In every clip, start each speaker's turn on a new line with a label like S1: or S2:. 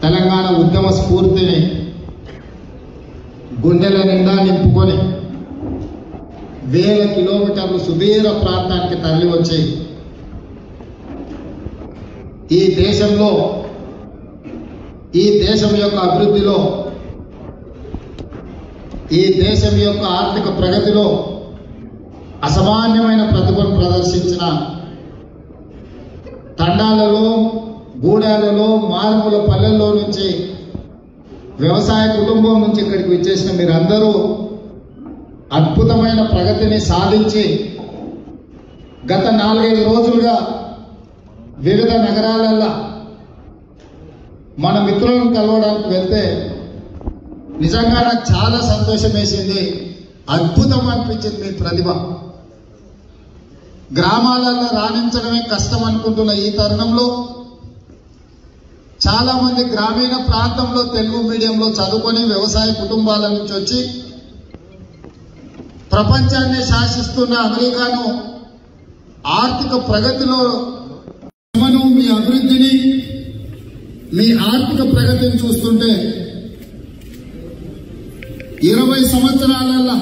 S1: తెలంగాణ ఉద్యమ స్ఫూర్తిని గుండెల నిండా నింపుకొని వేల కిలోమీటర్లు సుదీర్ఘ ప్రాంతానికి తరలి వచ్చి ఈ దేశం యొక్క అభివృద్ధిలో, ఈ దేశం యొక్క ఆర్థిక ప్రగతిలో అసామాన్యమైన ప్రతిభను ప్రదర్శించిన తండాలలో, గూడాలలో, మారుమూల పల్లెల్లో నుంచి, వ్యవసాయ కుటుంబం నుంచి ఇక్కడికి వచ్చేసిన మీరందరూ అద్భుతమైన ప్రగతిని సాధించి గత 4-5 రోజులుగా వివిధ నగరాలలో మన మిత్రులను కలవడానికి వెళ్తే నిజంగా నాకు చాలా సంతోషం వేసింది. అద్భుతం అనిపించింది మీ ప్రతిభ. గ్రామాలలో రాణించడమే కష్టం అనుకుంటున్న ఈ తరుణంలో చాలా మంది గ్రామీణ ప్రాంతంలో తెలుగు మీడియంలో చదువుకొని వ్యవసాయ కుటుంబాల నుంచి వచ్చి ప్రపంచాన్ని శాసిస్తున్న అమెరికాను ఆర్థిక ప్రగతిలో మీ అభివృద్ధిని, మీ ఆర్థిక ప్రగతిని చూస్తుంటే 20 సంవత్సరాలలో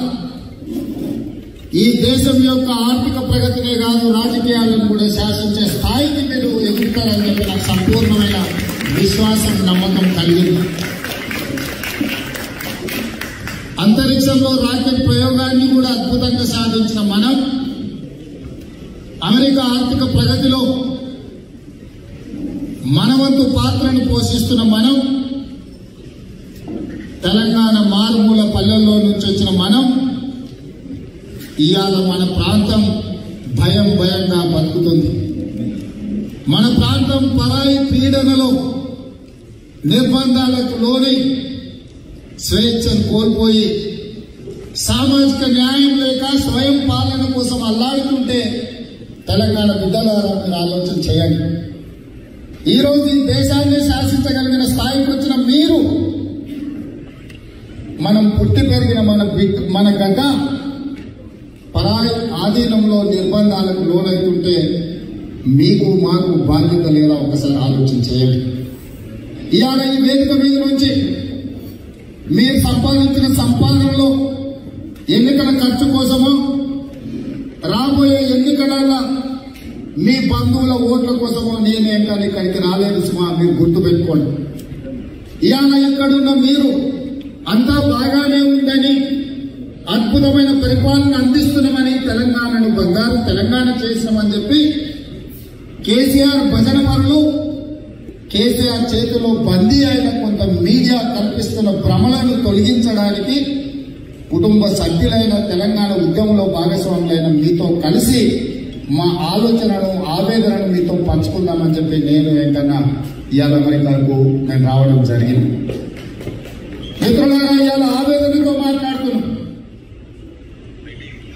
S1: ఈ దేశం యొక్క ఆర్థిక ప్రగతినే కాదు, రాజకీయాలను కూడా శాసించే స్థాయికి మీరు ఎదుగుతారని చెప్పి నాకు సంపూర్ణమైన విశ్వాసం, నమ్మకం కలిగింది. అంతరిక్షంలో రాకెట్ ప్రయోగాన్ని కూడా అద్భుతంగా సాధించిన మనం, అమెరికా ఆర్థిక ప్రగతిలో మనవంతు పాత్రను పోషిస్తున్న మనం, తెలంగాణ మారుమూల పల్లెల్లో నుంచి వచ్చిన మనం ఇవాళ మన ప్రాంతం భయంగా బతుకుతుంది. మన ప్రాంతం పరాయి పీడనలో, నిర్బంధాలకు లోని స్వేచ్ఛను కోల్పోయి సామాజిక న్యాయం లేక స్వయం పాలన కోసం అల్లాడుతుంటే తెలంగాణ బిడ్డలారా మీరు ఆలోచన చేయండి. ఈరోజు ఈ దేశాన్ని శాసించగలిగిన స్థాయికి వచ్చిన మీరు, మనం పుట్టి పెరిగిన మన గడ్డ పరాయి ఆధీనంలో నిర్బంధాలకు లోనైతుంటే మీకు మాకు బాధ్యత లేదా ఒకసారి ఆలోచన చేయండి. ఇవాళ ఈ వేదిక మీద నుంచి మీరు సంపాదించిన సంపాదనలో ఎన్నికల ఖర్చు కోసమో, రాబోయే ఎన్నికల మీ బంధువుల ఓట్ల కోసమో నేనేం కానీ ఇక్కడికి రాలేదు సుమా, మీరు గుర్తుపెట్టుకోండి. ఇవాళ ఇక్కడున్న మీరు అంతా బాగానే ఉందని, అద్భుతమైన పరిపాలన అందిస్తున్నామని, తెలంగాణను బంగారు తెలంగాణ చేసినామని చెప్పి కేసీఆర్ భజన పరులు, కేసీఆర్ చేతిలో బందీ అయిన కొంత మీడియా కల్పిస్తున్న భ్రమలను తొలగించడానికి కుటుంబ సభ్యులైన తెలంగాణ ఉద్యమంలో భాగస్వాములైన మీతో కలిసి మా ఆలోచనను, ఆవేదనను మీతో పంచుకుందామని చెప్పి నేను ఏంటన్నా ఇవాళ అమెరికాకు నేను రావడం జరిగింది. మిత్రులారా, ఇవాళ ఆవేదనతో మాట్లాడుతున్నాం.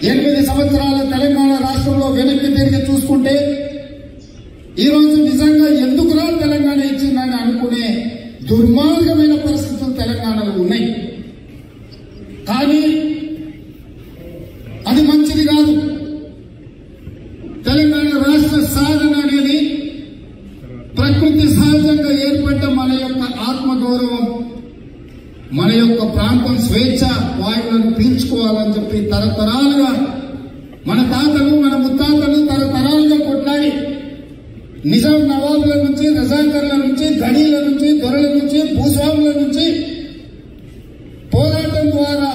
S1: 8 సంవత్సరాల తెలంగాణ రాష్ట్రంలో వెనక్కి తిరిగి చూసుకుంటే ఈరోజు నిజంగా ఎందుకురా తెలంగాణ ఇచ్చిందని అనుకునే దుర్మార్గమైన పరిస్థితులు తెలంగాణలో ఉన్నాయి. కానీ అది మంచిది కాదు. తెలంగాణ రాష్ట్ర సాధన అనేది ప్రకృతి సహజంగా ఏర్పడ్డ మన యొక్క ఆత్మగౌరవం, మన యొక్క ప్రాంతం స్వేచ్ఛ వాయువులను పీల్చుకోవాలని చెప్పి తరతరాలుగా మన తాతలు, మన ముత్తాతలు తరతరాలుగా కొట్లాడి నిజాం నవాబుల నుంచి, రజాకర్ల నుంచి, గడీల నుంచి, దొరల నుంచి, భూస్వాముల నుంచి పోరాటం ద్వారా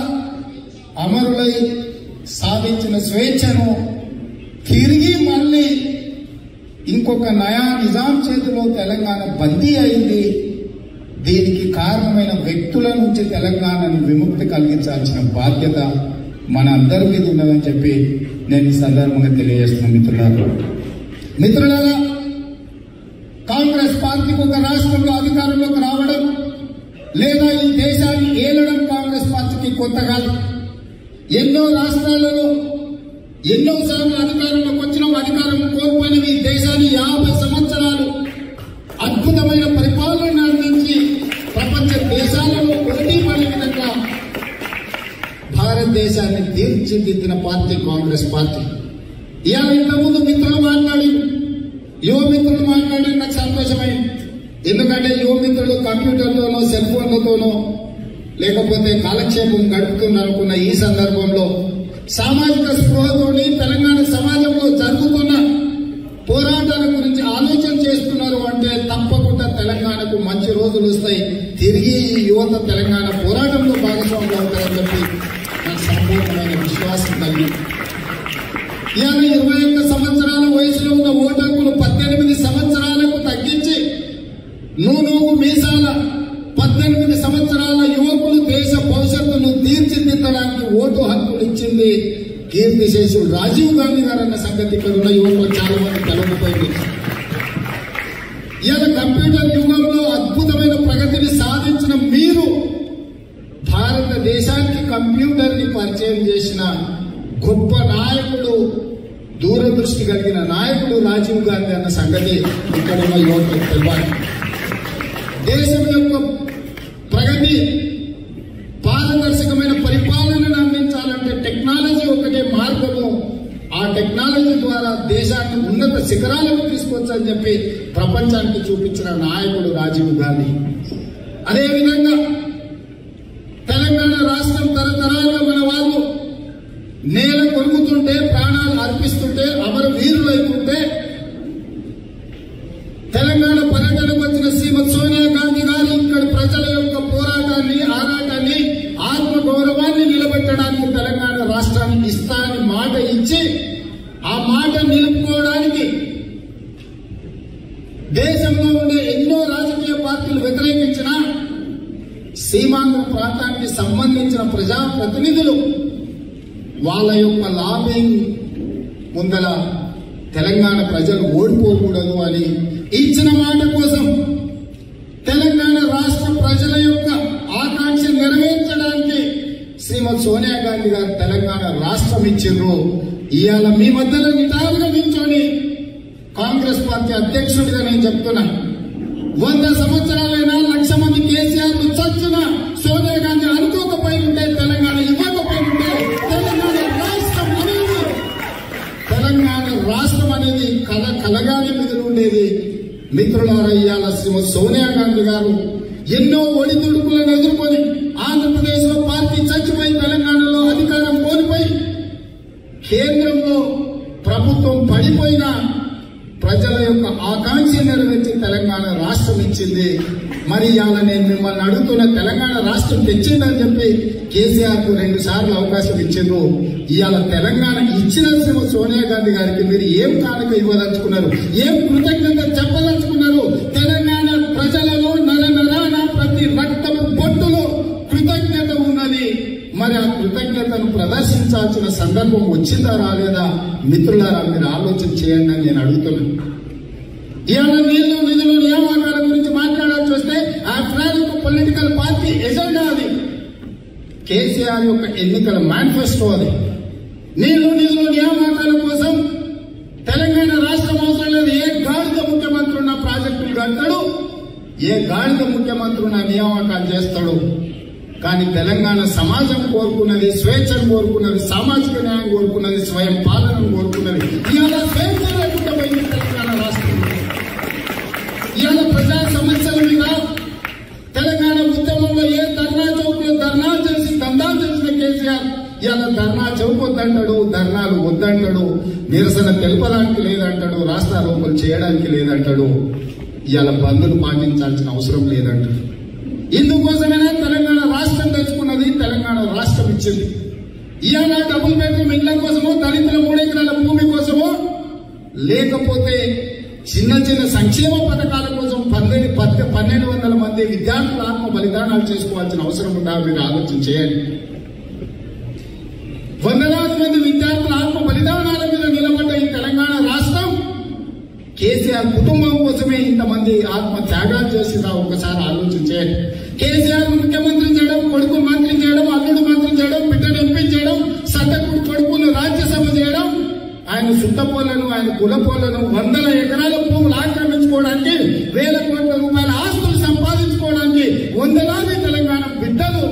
S1: అమరులై సాధించిన స్వేచ్ఛను తిరిగి మళ్ళీ ఇంకొక నయా నిజాం చేతిలో తెలంగాణ బందీ అయింది. దీనికి కారణమైన వ్యక్తుల నుంచి తెలంగాణను విముక్తి కలిగించాల్సిన బాధ్యత మన అందరి మీద ఉన్నదని చెప్పి నేను ఈ సందర్భంగా తెలియజేస్తున్నాను. మిత్రులారా, కాంగ్రెస్ పార్టీకి ఒక రాష్ట్రంలో అధికారంలోకి రావడం లేదా ఈ దేశాన్ని ఏలడం కాంగ్రెస్ పార్టీకి కొత్త కాదు. ఎన్నో రాష్ట్రాలలో ఎన్నోసార్లు అధికారంలోకి వచ్చిన, అధికారం కోల్పోయిన ఈ దేశాన్ని 50 సంవత్సరాలు అద్భుతమైన పరిపాలన అందించి ప్రపంచ దేశాలలో పోటీ పడే విధంగా భారతదేశాన్ని తీర్చిదిద్దిన పార్టీ కాంగ్రెస్ పార్టీ. ఇవాళ ఇంతకుముందు మిత్రులు మాట్లాడి, యువ మిత్రులు మాట్లాడి నాకు సంతోషమైంది. ఎందుకంటే యువమిత్రులు కంప్యూటర్తోనో సెల్ ఫోన్లతోనో లేకపోతే కాలక్షేపం గడుపుతున్ననుకున్న ఈ సందర్భంలో సామాజిక స్పృహతోని తెలంగాణ సమాజంలో జరుగుతున్న పోరాటాల గురించి ఆలోచన చేస్తున్నారు అంటే తప్పకుండా తెలంగాణకు మంచి రోజులు వస్తాయి. తిరిగి ఈ యువత తెలంగాణ పోరాటంలో భాగస్వాములు అవుతారని చెప్పి నాకు సంపూర్ణమైన విశ్వాసం కలిగింది. ఇవాళ 21 సంవత్సరాల వయసులో ఉన్న ఓటర్కులు 18 సంవత్సరాలకు తగ్గించి నూనూగు మీసాల 18 సంవత్సరాల యువకులు దేశ భవిష్యత్తును తీర్చిదిద్దడానికి ఓటు హక్కులు ఇచ్చింది కీర్తిశేషుడు రాజీవ్ గాంధీ గారు అన్న సంగతి ఇక్కడ ఉన్న యువకులు చాలా మంది తెలవకపోయింది. ఇవాళ కంప్యూటర్ యుగంలో అద్భుతమైన ప్రగతిని సాధించిన మీరు భారతదేశానికి కంప్యూటర్ ని పరిచయం చేసిన గొప్ప నాయకుడు, దూరదృష్టి కలిగిన నాయకుడు రాజీవ్ గాంధీ అన్న సంగతి ఇక్కడ ఉన్న యువకులకు తెలియాలి. దేశం యొక్క ప్రగతి, పారదర్శకమైన పరిపాలనను అందించాలంటే టెక్నాలజీ ఒకటే మార్గము. ఆ టెక్నాలజీ ద్వారా దేశాన్ని ఉన్నత శిఖరాలకు తీసుకొచ్చని చెప్పి ప్రపంచానికి చూపించిన నాయకుడు రాజీవ్ గాంధీ. అదేవిధంగా తెలంగాణ రాష్ట్రం తరతరాలుగా మన వాళ్ళు నేల కొలుగుతుంటే, ప్రాణాలు అర్పిస్తుంటే, అమర వీరులైతుంటే తెలంగాణ పర్యటనకు వచ్చిన శ్రీమతి సోనియా గాంధీ గారు ఇక్కడ ప్రజల యొక్క పోరాటాన్ని, ఆరాటాన్ని, ఆత్మగౌరవాన్ని నిలబెట్టడానికి తెలంగాణ రాష్ట్రానికి ఇస్తానని మాట ఇచ్చి ఆ మాట నిలుపుకోవడానికి దేశంలో ఉండే ఎన్నో రాజకీయ పార్టీలు వ్యతిరేకించిన సీమాంధ్ర ప్రాంతానికి సంబంధించిన ప్రజాప్రతినిధులు వాళ్ళ యొక్క లాబింగ్ ముందల తెలంగాణ ప్రజలు ఓడిపోకూడదు అని ఇచ్చిన మాట కోసం తెలంగాణ రాష్ట్ర ప్రజల యొక్క ఆకాంక్ష నెరవేర్చడానికి శ్రీమతి సోనియా గాంధీ గారు తెలంగాణ రాష్ట్రం ఇచ్చిండ్రు. ఇవాళ మీ మధ్యలో నిటారుగా నిల్చొని కాంగ్రెస్ పార్టీ అధ్యక్షుడిగా నేను చెప్తున్నా, 100 సంవత్సరాలైనా 1,00,000 మంది కేసీఆర్ చచ్చిన సోనియా గాంధీ అనుకోకపోయి ఉంటే, తెలంగాణ ఇవ్వకపోయి ఉంటే తెలంగాణ రాష్ట్రం అనేది కలగానే మిగిలి ఉండేది. మిత్రులారా, ఇవాళ శ్రీమతి సోనియా గాంధీ గారు ఎన్నో ఒడిదుడుకులను ఎదుర్కొని ఆంధ్రప్రదేశ్ లో పార్టీ చచ్చిపోయి తెలంగాణలో అధికారం కోల్పోయి కేంద్రంలో ప్రభుత్వం పడిపోయిన ప్రజల యొక్క ఆకాంక్ష నెరవేర్చి తెలంగాణ రాష్ట్రం ఇచ్చింది. మరి ఇవాళ నేను మిమ్మల్ని అడుగుతున్న, తెలంగాణ రాష్ట్రం తెచ్చిందని చెప్పి కేసీఆర్ కు 2 సార్లు అవకాశం ఇచ్చిండ్రు. ఇవాళ తెలంగాణ ఇచ్చిన శ్రీమతి సోనియా గాంధీ గారికి మీరు ఏం కానుక ఇవ్వదలుచుకున్నారు? ఏం కృతజ్ఞత చెప్పదలుచుకున్నారు? తెలంగాణ ప్రజలలో నరనరాన ప్రతి రక్తపు బొట్టులో కృతజ్ఞత ఉన్నది. మరి ఆ కృతజ్ఞతను ప్రదర్శించాల్సిన సందర్భం వచ్చిందా రాలేదా? మిత్రులారా, మీరు ఆలోచన చేయండి అని నేను అడుగుతున్నాను. ఇవాళ నీళ్లు, నిధులు, నియామకాల గురించి మాట్లాడాల్సి వస్తే ఆఫ్టర్ ఆల్ ఒక పొలిటికల్ పార్టీ ఎజెండా అది. కేసీఆర్ యొక్క ఎన్నికల మేనిఫెస్టో అది. నీళ్లు, నిధులు, నియామకాల కోసం తెలంగాణ రాష్ట్రం అవసరం లేదు. ఏ గాడిద ముఖ్యమంత్రి ఉన్న ప్రాజెక్టులు కడతాడు, ఏ గాడిద ముఖ్యమంత్రి ఉన్న నియామకాలు చేస్తాడు. కానీ తెలంగాణ సమాజం కోరుకున్నది స్వేచ్ఛను కోరుకున్నది, సామాజిక న్యాయం కోరుకున్నది, స్వయం పాలనను కోరుకున్నది. ఇవాళ స్వేచ్ఛ లేకుండా పోయింది తెలంగాణ రాష్ట్రం. ఇవాళ ప్రజా సమస్యల మీద తెలంగాణ ఉద్యమంలో ఏ ధర్నా చౌక్లో ధర్నా చేసి దందాలు చేసిన కేసీఆర్ ఇవాళ ధర్నా చౌక్ వద్దంటాడు, ధర్నాలు వద్దంటాడు, నిరసన తెలపడానికి లేదంటాడు, రాస్తారోపణలు చేయడానికి లేదంటాడు, ఇవాళ బంద్ను పాటించాల్సిన అవసరం లేదంటాడు. ఇందుకోసమైనా తెలంగాణ రాష్ట్రం తెచ్చుకున్నది, తెలంగాణ రాష్ట్రం ఇచ్చింది. ఇవాళ డబుల్ బెడ్రూమ్ ఇళ్ల కోసమో, దళితుల 3 ఎకరాల భూమి కోసమో, లేకపోతే చిన్న చిన్న సంక్షేమ పథకాల కోసం 1,200 మంది విద్యార్థులు ఆత్మ బలిదానాలు చేసుకోవాల్సిన అవసరం ఉందా? మీరు ఆలోచన చేయండి. 100,000 మంది విద్యార్థుల ఆత్మ బలిదానాల మీద నిలబడ్డ ఈ తెలంగాణ రాష్ట్రం కేసీఆర్ కుటుంబం కోసమే ఇంతమంది ఆత్మ త్యాగాలు చేసిందా? ఒకసారి ఆలోచన చేయండి. కేసీఆర్ ముఖ్యమంత్రి చేయడం, కొడుకు మంత్రి చేయడం, అల్లుడు మంత్రి చేయడం, బిడ్డను ఎంపించడం, సతకుడు కొడుకును రాజ్యసభ చేయడం, ఆయన సుట్టపోలను, ఆయన కులపోలను 100 ఎకరాల భూములు ఆక్రమించుకోవడానికి, 1,000 కోట్ల రూపాయల ఆస్తులు సంపాదించుకోవడానికి 100,000 తెలంగాణ బిడ్డలు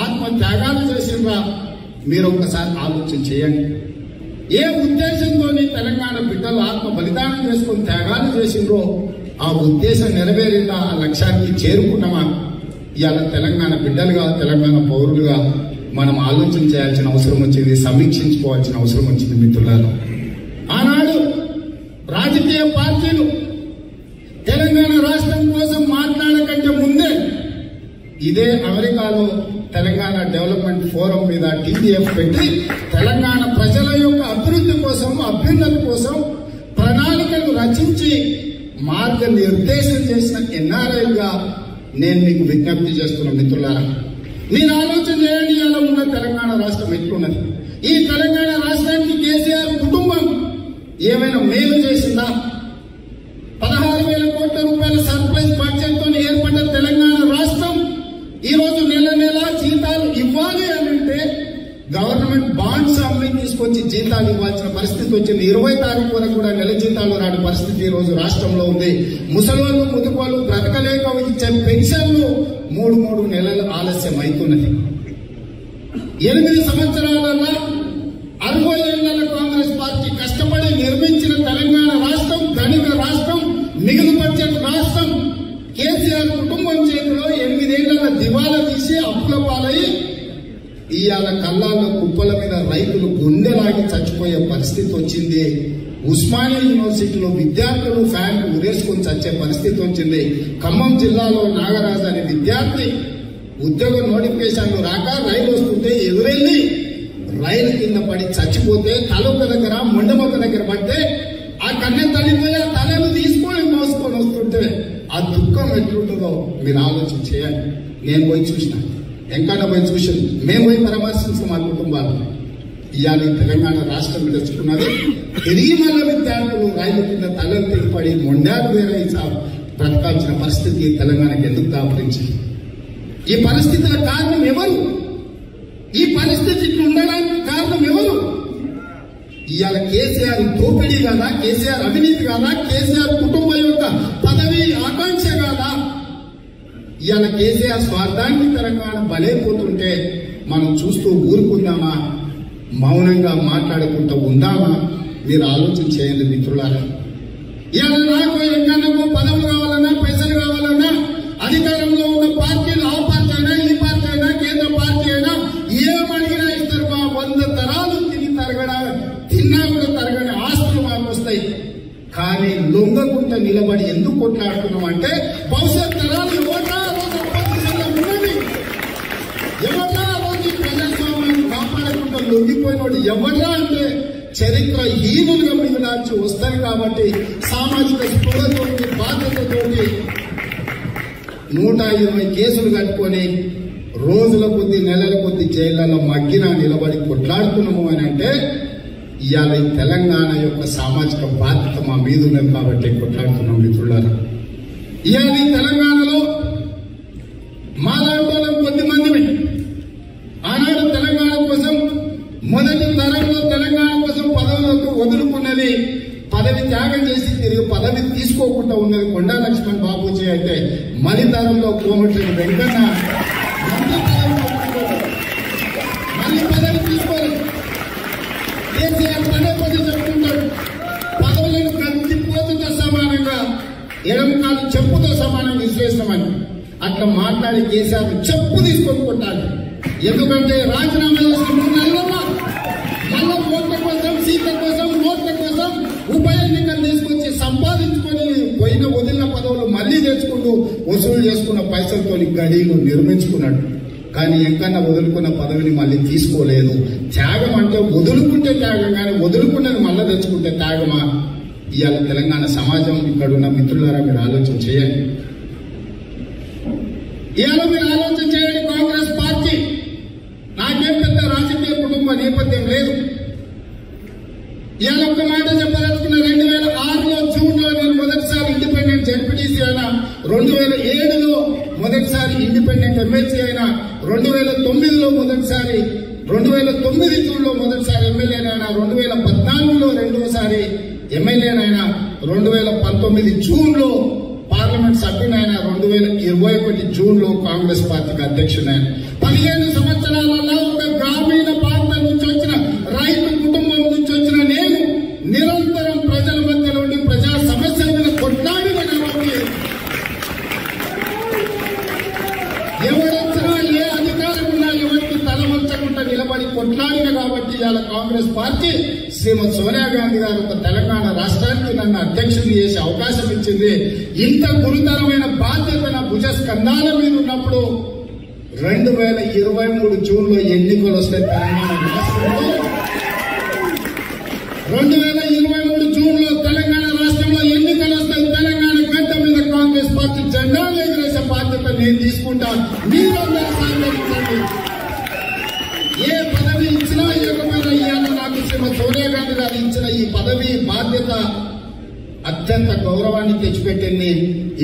S1: ఆత్మ త్యాగాలు చేసిందా? మీరు ఒక్కసారి ఆలోచన చేయండి. ఏ ఉద్దేశంతో తెలంగాణ బిడ్డలు ఆత్మ బలిదానం చేసుకుని త్యాగాలు చేసిండ్రో ఆ ఉద్దేశం నెరవేరిందా? ఆ లక్ష్యానికి చేరుకున్నామా? ఇవాళ తెలంగాణ బిడ్డలుగా, తెలంగాణ పౌరులుగా మనం ఆలోచన చేయాల్సిన అవసరం వచ్చింది, సమీక్షించుకోవాల్సిన అవసరం వచ్చింది మిత్రులారా. ఆనాడు రాజకీయ పార్టీలు తెలంగాణ రాష్ట్రం కోసం మాట్లాడకంటే ముందే ఇదే అమెరికాలో తెలంగాణ డెవలప్మెంట్ ఫోరం మీద టీడీఎఫ్ పెట్టి తెలంగాణ ప్రజల యొక్క అభివృద్ధి కోసం, అభ్యున్నతి కోసం ప్రణాళికలు రచించి మార్గనిర్దేశం చేసిన ఎన్ఆర్ఐగా నేను మీకు విజ్ఞప్తి చేస్తున్న మిత్రులారా, మీరు ఆలోచన చేయండి. ఇలా ఉన్న తెలంగాణ రాష్ట్రం ఎట్లున్నది? ఈ తెలంగాణ రాష్ట్రానికి కేసీఆర్ కుటుంబం ఏమైనా మేలు చేసిందా? 16,000 కోట్ల రూపాయల సర్ప్రైజ్ బడ్జెట్ తో ఏర్పడ్డ తెలంగాణ రాష్ట్రం ఈ రోజు నెల నెల జీతాలు ఇవ్వాలి అంటే గవర్నమెంట్ బాండ్స్ అమ్మి తీసుకొచ్చి జీతాలు ఇవ్వాల్సిన పరిస్థితి వచ్చింది. 20 తారీఖు వరకు కూడా నెల జీతాలు రాని పరిస్థితి ఈ రోజు రాష్ట్రంలో ఉంది. ముసలోళ్ళు, ముదుకోళ్ళు బ్రతకలేక ఇచ్చే పెన్షన్లు 3 నెలలు ఆలస్యం అవుతున్నది. 8 సంవత్సరాలలో 60 ఏళ్ల కాంగ్రెస్ పార్టీ కష్టపడి నిర్మించిన తెలంగాణ రాష్ట్రం, ధనిక రాష్ట్రం, మిగులు బడ్జెట్ రాష్ట్రం కేసీఆర్ కుటుంబం చేతిలో 8 ఏళ్ల దివాలా తీసి అప్పుల పాలై ఇవాళ కల్లాల కుప్పల మీద రైతులు గుండెలాగి చచ్చిపోయే పరిస్థితి వచ్చింది. ఉస్మానియా యూనివర్సిటీలో విద్యార్థులు ఫ్యాన్లు ఉరేసుకొని చచ్చే పరిస్థితి వచ్చింది. ఖమ్మం జిల్లాలో నాగరాజు అనే విద్యార్థి ఉద్యోగ నోటిఫికేషన్లు రాక రైలు వస్తుంటే ఎదురెళ్లి రైలు కింద పడి చచ్చిపోతే తలొక దగ్గర, మొండమొక్క దగ్గర పడితే ఆ కన్నె తల్లిపోయి ఆ తలను తీసుకొని మోసుకొని వస్తుంటే ఆ దుఃఖం ఎట్లుంటుందో మీరు ఆలోచన చేయండి. నేను పోయి చూసిన, వెంకట పోయి చూసాను, మేము పోయి పరామర్శించిన మా కుటుంబాలు. ఇవాళ తెలంగాణ రాష్ట్రం తెచ్చుకున్నది తిరిగి మళ్ళీ విద్యార్థులు రైలు కింద తలను తెగిపడి మొండాలు వేరే బ్రతకాల్సిన పరిస్థితి తెలంగాణకి ఎందుకు దాపరించింది? ఈ పరిస్థితుల కారణం ఎవరు? ఈ పరిస్థితి ఉండడానికి కారణం ఎవరు? ఇవాళ కేసీఆర్ దోపిడీ కాదా? కేసీఆర్ అవినీతి కాదా? కేసీఆర్ కుటుంబం యొక్క పదవి ఆకాంక్ష కాదా? ఇవాళ కేసీఆర్ స్వార్థానికి తెలంగాణ బలైపోతుంటే మనం చూస్తూ ఊరుకుందామా? మౌనంగా మాట్లాడుకుంటూ ఉందామా? మీరు ఆలోచన చేయండి మిత్రులారా. ఇవాళ నాకు ఎక్కడో పదవులు కావాలన్నా, పైసలు కావాలన్నా అధికారంలో ఉన్న పార్టీలు, ఆ పార్టీ అయినా, ఈ పార్టీ అయినా, కేంద్ర పార్టీ అయినా ఏమడిగినా ఇస్తారు. మా 100 తరాలు తిన్నా కూడా తరగని ఆస్తులు మాకు వస్తాయి. కానీ లొంగకుంట నిలబడి ఎందుకు కొట్లాడుతున్నాం అంటే భవిష్యత్ తరాలు ఎవరా ఉన్నది, ఎవరా రోజు ప్రజాస్వామ్యాన్ని కాపాడకుండా లొంగిపోయినోడు ఎవరా అంటే చరిత్ర హీనులుగా మిగిలాల్సి వస్తారు. కాబట్టి సామాజిక స్పృహతోటి, బాధ్యతతోటి 120 కేసులు కట్టుకొని రోజుల కొద్ది, నెలల కొద్ది జైళ్లలో మగ్గిన నిలబడి కొట్లాడుతున్నాము అని అంటే ఇవాళ తెలంగాణ యొక్క సామాజిక బాధ్యత మా మీద ఉన్నది కాబట్టి కొట్లాడుతున్నాం మిత్రులారా. ఇవాళ తెలంగాణలో మాలాంటి కొద్ది మందిని ఆనాడు తెలంగాణ కోసం మొదటి తరంలో తెలంగాణ కోసం పదవులకు వదులుకున్నది, పదవి త్యాగం చేసి తిరిగి పదవి తీసుకోకుండా ఉన్నది కొండా లక్ష్మణ్ బాబూజీ అయితే, మలి తరంలో కోమటిరెడ్డి వెంకన్న మళ్ళీ పదవి తీసుకోలేదు. కేసీఆర్ పదే చెప్తుంటాడు, పదవులను కందిపోతుతో సమానంగా, ఎడంకాలు చెప్పుతో సమానంగా విశ్లేషమని. అట్లా మాట్లాడి కేసీఆర్ చెప్పు తీసుకొని కొట్టాలి. ఎందుకంటే రాజీనామా చేసిన 3 నెలల్లో మళ్ళా ఓట్ల కోసం, సీట్ల కోసం, ఓట్ల కోసం ఉప ఎన్నికలు తీసుకొచ్చి సంపాదించుకొని పోయిన వదిలిన పదవులు మళ్లీ తెచ్చుకుంటూ వసూలు చేసుకున్న పైసలతో గడీలు నిర్మించుకున్నాడు. కానీ ఎంకన్నా వదులుకున్న పదవిని మళ్ళీ తీసుకోలేదు. త్యాగం అంటే వదులుకుంటే త్యాగం, కానీ వదులుకున్నది మళ్ళా తెచ్చుకుంటే త్యాగమా? ఇవాళ తెలంగాణ సమాజం, ఇక్కడ ఉన్న మిత్రులారా మీరు ఆలోచన చేయండి. ఇవాళ మీరు ఆలోచన చేయండి. కాంగ్రెస్ పార్టీ నాకేం పెద్ద రాజకీయ కుటుంబ నేపథ్యం లేదు. ఇవాళ ఒక్క మాట చెప్పదలుచుకున్న, 2006లో జూన్లో నేను మొదటిసారి ఇండిపెండెంట్ జెడ్పీటీసీ అయినా, 2007లో మొదటిసారి ఇండిపెండెంట్ ఎమ్మెల్సీ అయినా, 2009లో మొదటిసారి, 2009 జూన్లో మొదటిసారి ఎమ్మెల్యేనైనా, 2014లో రెండోసారి ఎమ్మెల్యేనైనా, 2019 జూన్లో పార్లమెంట్ సభ్యునైనా, 2021 జూన్లో కాంగ్రెస్ పార్టీకి అధ్యక్షుడైన 15 సంవత్సరాలలో ఒక గ్రామీణ ప్రాంతం నుంచి వచ్చిన రైతు కుటుంబం నుంచి వచ్చిన నేను నిరంతరం ప్రజల మధ్యలో ఉండి ప్రజా సమస్యల మీద కొట్లాడిన కాబట్టి కొట్లాడిన కాబట్టి ఇవాళ కాంగ్రెస్ పార్టీ శ్రీమతి సోనియా గాంధీ గారు ఒక తెలంగాణ రాష్ట్రానికి నన్ను అధ్యక్షుడిని చేసే అవకాశం ఇచ్చింది. ఇంత గురుతరమైన బాధ్యత నా భుజస్కంధాల మీద ఉన్నప్పుడు 2023 జూన్లో ఎన్నికలు వస్తాయి తెలంగాణ రాష్ట్రంలో. 2023 జూన్లో తెలంగాణ రాష్ట్రంలో ఎన్నికలు వస్తాయి. తెలంగాణ గడ్డ మీద కాంగ్రెస్ పార్టీ జెండా ఎగరేసే బాధ్యత నేను తీసుకుంటా. మీరందరూ సహకరించండి. ఏ పదవి ఇచ్చినా ఇవ్వకపోయినా ఇవాళ నాకు శ్రీమతి సోనియా గాంధీ గారు ఇచ్చిన ఈ పదవి బాధ్యత అత్యంత గౌరవాన్ని తెచ్చిపెట్టింది.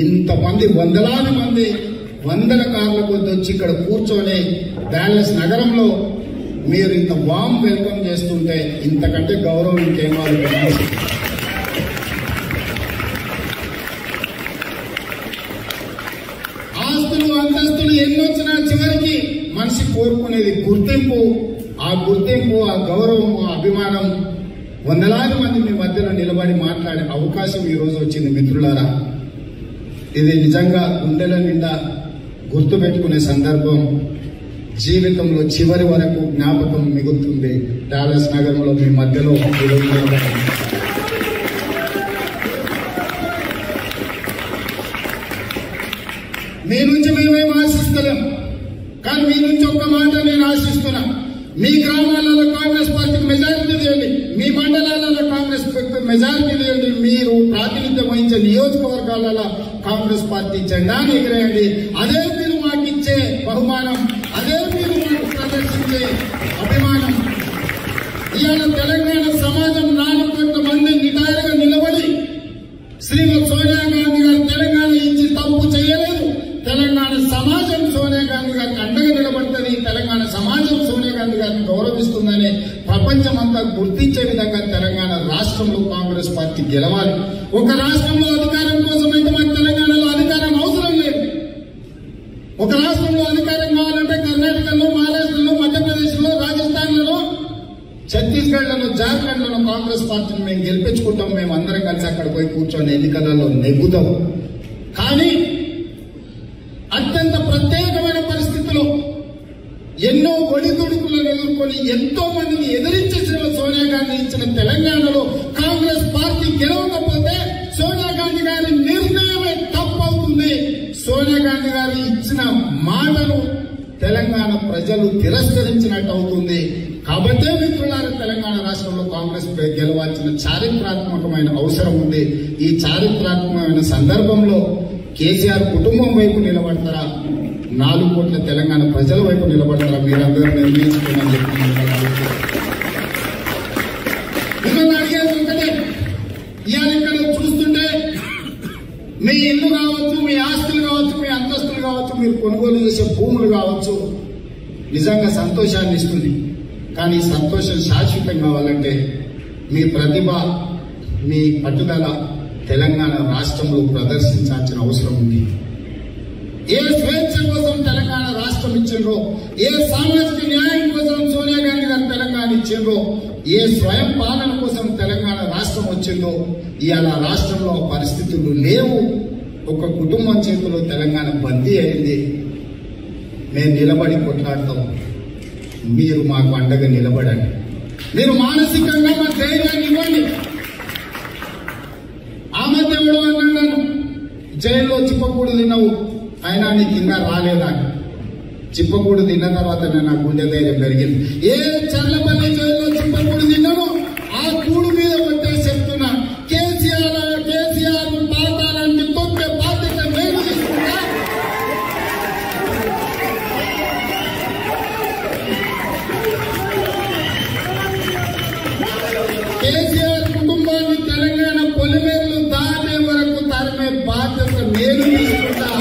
S1: ఇంతమంది వందలాది మంది వందల కార్ల కొద్ది వచ్చి ఇక్కడ కూర్చొని డాలస్ నగరంలో మీరు ఇంత వామ్ వెల్కమ్ చేస్తుంటే ఇంతకంటే గౌరవం ఇంకేమాలి. ఆస్తులు అంతస్తులు ఎన్నొచ్చినా చివరికి మనిషి కోరుకునేది గుర్తింపు. ఆ గుర్తింపు, ఆ గౌరవం, ఆ అభిమానం వందలాది మంది మీ మధ్యలో నిలబడి మాట్లాడే అవకాశం ఈ రోజు వచ్చింది. మిత్రులారా, ఇది నిజంగా గుండెల నిండా గుర్తు పెట్టుకునే సందర్భం. జీవితంలో చివరి వరకు జ్ఞాపకం మిగులుతుంది. డాలస్ నగరంలో మీ మధ్యలో మీ నుంచి మేమేం ఆశిస్తలేం, కానీ మీ నుంచి ఒక్క మాట నేను ఆశిస్తున్నా. మీ గ్రామాలలో కాంగ్రెస్ పార్టీకి మెజారిటీ చేయండి, మీ మండలాలలో కాంగ్రెస్ మెజారిటీ చేయండి, మీరు ప్రాతినిధ్యం వహించే నియోజకవర్గాలలో కాంగ్రెస్ పార్టీ జెండాను ఎగిరేయండి. అదే మీరు మాకు ఇచ్చే బహుమానం, అదే మీరు మాకు ప్రదర్శించే అభిమానం. ఇవాళ తెలంగాణ సమాజం 4 కోట్ల మంది నిటారుగా నిలబడి శ్రీమతి సోనియా గాంధీ గారు తెలంగాణ ఇచ్చి తప్పు చేయలేదు. తెలంగాణ సమాజం సోనియా గాంధీ గారికి అండగా నిలబడుతుంది. తెలంగాణ సమాజం సోనియా గాంధీ గారిని గౌరవిస్తుందని ప్రపంచమంతా గుర్తించే విధంగా తెలంగాణ రాష్ట్రంలో కాంగ్రెస్ పార్టీ గెలవాలి. ఒక రాష్ట్రంలో అధికారం కోసం అయితే మాకు తెలంగాణలో అధికారం అవసరం లేదు. ఒక రాష్ట్రంలో అధికారం కావాలంటే కర్ణాటకలో, మహారాష్ట్రలో, మధ్యప్రదేశ్లో, రాజస్థాన్లలో, ఛత్తీస్గఢ్లలో, జార్ఖండ్లలో కాంగ్రెస్ పార్టీని మేము గెలిపించుకుంటాం. మేము అందరం కలిసి అక్కడ పోయి కూర్చొని ఎన్నికలలో నెగ్గుతాం. కానీ అత్యంత ప్రత్యేకమైన పరిస్థితుల్లో ఎన్నో ఒడిదుడుకులను ఎదుర్కొని ఎంతో మందిని ఎదిరించి శ్రీమతి సోనియా గాంధీ ఇచ్చిన తెలంగాణలో కాంగ్రెస్ పార్టీ గెలవకపోతే సోనియా గాంధీ గారి నిర్ణయమే తప్పవుతుంది. సోనియా గాంధీ గారు ఇచ్చిన మాటను తెలంగాణ ప్రజలు తిరస్కరించినట్టు అవుతుంది. కాబట్టే మిత్రులారా, తెలంగాణ రాష్ట్రంలో కాంగ్రెస్ గెలవాల్సిన చారిత్రాత్మకమైన అవసరం ఉంది. ఈ చారిత్రాత్మకమైన సందర్భంలో కేసీఆర్ కుటుంబం వైపు నిలబడతారా, 4 కోట్ల తెలంగాణ ప్రజల వైపు నిలబడతారా, మీరందరూ నిర్ణయించుకోమని చెప్తున్నారు. మిమ్మల్ని అడిగేది ఒకటే, ఇవాళ ఇక్కడ చూస్తుంటే మీ ఇల్లు కావచ్చు, మీ ఆస్తులు కావచ్చు, మీ అంతస్తులు కావచ్చు, మీరు కొనుగోలు చేసే భూములు కావచ్చు, నిజంగా సంతోషాన్ని ఇస్తుంది. కానీ సంతోషం శాశ్వతం కావాలంటే మీ ప్రతిభ, మీ పట్టుదల తెలంగాణ రాష్ట్రంలో ప్రదర్శించాల్సిన అవసరం ఉంది. ఏ స్వేచ్ఛ కోసం తెలంగాణ రాష్ట్రం ఇచ్చిండ్రో, ఏ సామాజిక న్యాయం కోసం సోనియా గాంధీ గారు తెలంగాణ ఇచ్చిండ్రో, ఏ స్వయం పాలన కోసం తెలంగాణ రాష్ట్రం వచ్చిందో ఇవాళ రాష్ట్రంలో పరిస్థితులు లేవు. ఒక కుటుంబం చేతిలో తెలంగాణ బందీ అయింది. మేము నిలబడి కొట్లాడతాం, మీరు మాకు అండగా నిలబడండి. మీరు మానసికంగా మా ధైర్యాన్ని ఇవ్వండి. ఆ మధ్య ఎవడో అన్నాను, జైల్లో చిప్పకూడు తిన్నావు అయినా నీ కింద రాలేదా? చిప్పకూడు తిన్న తర్వాత నా గుండె ధైర్యం పెరిగింది. ఏ చర్లపల్లి జైల్లో చిప్పకూడు తిన్నామో ఆ కూడు మీద కొట్టే చెప్తున్నా. కేసీఆర్ పాతాలని తొక్కే బాధ్యత నేను తీసుకున్నా. కేసీఆర్ కుటుంబాన్ని తెలంగాణ పొలిమేరలు దాటే వరకు తరిమే బాధ్యత నేను తీసుకుంటా.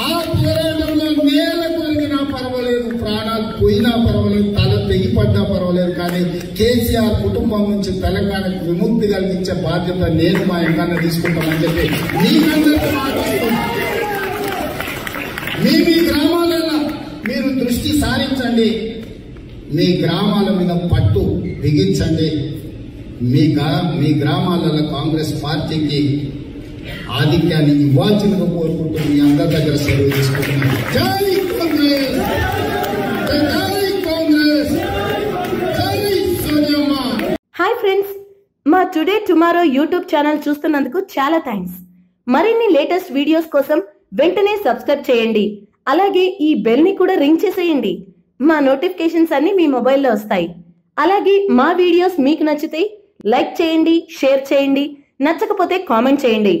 S1: ఆ పోరాటంలో నేల కొరిగినా పర్వాలేదు, ప్రాణాలు పోయినా పర్వాలేదు, తల తెగిపడ్డా పర్వాలేదు, కానీ కేసీఆర్ కుటుంబం నుంచి తెలంగాణకు విముక్తి కలిగించే బాధ్యత నేను మా ఎంకన్నా తీసుకుంటామని చెప్పి మీకందరికీ మాటిస్తున్నా. మీ గ్రామాలలో మీరు దృష్టి సారించండి, మీ గ్రామాల మీద పట్టు బిగించండి. మీ గ్రామాలలో కాంగ్రెస్ పార్టీకి ఆధిక్యాన్ని ఇవ్వాల్సిందిగా కోరుకుంటూ మీ అందరి దగ్గర సెలవు తీసుకుంటున్నాను. జై కాంగ్రెస్.
S2: ఫ్రెండ్స్, మా టుడే టుమారో యూట్యూబ్ ఛానల్ చూస్తున్నందుకు చాలా థ్యాంక్స్. మరిన్ని లేటెస్ట్ వీడియోస్ కోసం వెంటనే సబ్స్క్రైబ్ చేయండి. అలాగే ఈ బెల్ ని కూడా రింగ్ చేసేయండి. మా నోటిఫికేషన్స్ అన్ని మీ మొబైల్లో వస్తాయి. అలాగే మా వీడియోస్ మీకు నచ్చితే లైక్ చేయండి, షేర్ చేయండి, నచ్చకపోతే కామెంట్ చేయండి.